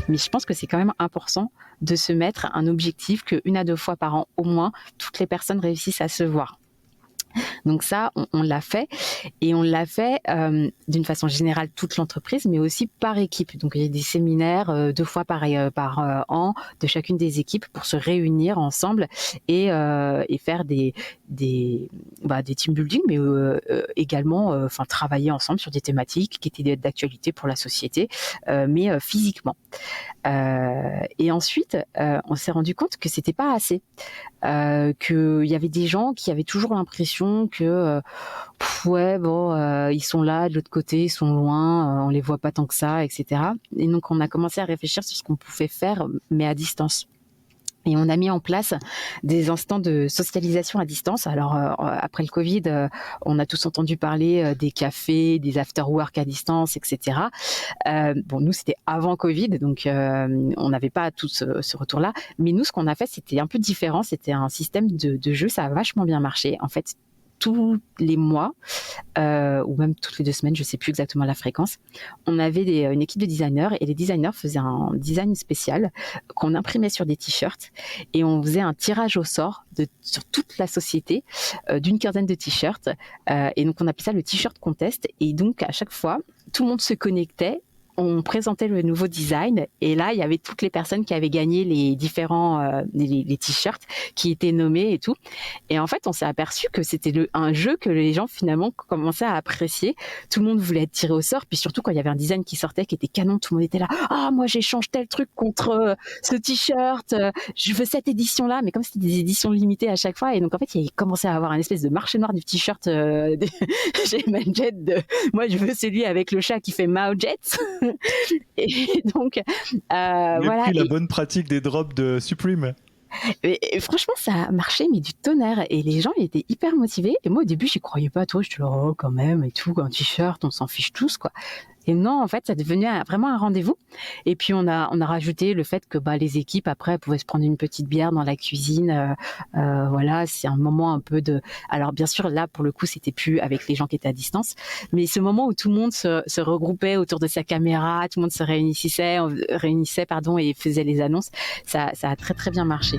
Mais je pense que c'est quand même important de se mettre un objectif que 1 à 2 fois par an, au moins, toutes les personnes réussissent à se voir. Donc ça, on l'a fait et on l'a fait d'une façon générale toute l'entreprise, mais aussi par équipe. Donc il y a des séminaires 2 fois par an de chacune des équipes pour se réunir ensemble et faire des team building, mais également travailler ensemble sur des thématiques qui étaient d'actualité pour la société, mais physiquement. Et ensuite, on s'est rendu compte que c'était pas assez. Qu'il y avait des gens qui avaient toujours l'impression que ils sont là de l'autre côté, ils sont loin, on les voit pas tant que ça, etc. Et donc on a commencé à réfléchir sur ce qu'on pouvait faire, mais à distance. Et on a mis en place des instants de socialisation à distance. Alors, après le Covid, on a tous entendu parler des cafés, des after-work à distance, etc. Nous, c'était avant Covid, donc on n'avait pas tout ce retour-là. Mais nous, ce qu'on a fait, c'était un peu différent. C'était un système de jeu. Ça a vachement bien marché. En fait, tous les mois, ou même toutes les 2 semaines, je ne sais plus exactement la fréquence, on avait une équipe de designers et les designers faisaient un design spécial qu'on imprimait sur des t-shirts et on faisait un tirage au sort sur toute la société d'une quinzaine de t-shirts. Et donc, on appelait ça le t-shirt contest. Et donc, à chaque fois, tout le monde se connectait. On présentait le nouveau design et là, il y avait toutes les personnes qui avaient gagné les différents les t-shirts qui étaient nommés et tout. Et en fait, on s'est aperçu que c'était un jeu que les gens finalement commençaient à apprécier. Tout le monde voulait être tiré au sort. Puis surtout, quand il y avait un design qui sortait, qui était canon, tout le monde était là. Ah, moi, j'échange tel truc contre ce t-shirt. Je veux cette édition-là. Mais comme c'était des éditions limitées à chaque fois. Et donc, en fait, il commençait à avoir un espèce de marché noir du t-shirt chez Manjet. Moi, je veux celui avec le chat qui fait Mao Jet. Et donc, voilà. Pris la bonne pratique des drops de Supreme. Et franchement, ça a marché, mais du tonnerre. Et les gens, ils étaient hyper motivés. Et moi, au début, j'y croyais pas trop. Je te oh, quand même, et tout, un t-shirt, on s'en fiche tous, quoi. Et non, en fait, ça devenait vraiment un rendez-vous. Et puis, on a rajouté le fait que les équipes, après, pouvaient se prendre une petite bière dans la cuisine. Voilà, c'est un moment un peu de... Alors, bien sûr, là, pour le coup, c'était plus avec les gens qui étaient à distance. Mais ce moment où tout le monde se regroupait autour de sa caméra, tout le monde se réunissait et faisait les annonces, ça a très, très bien marché.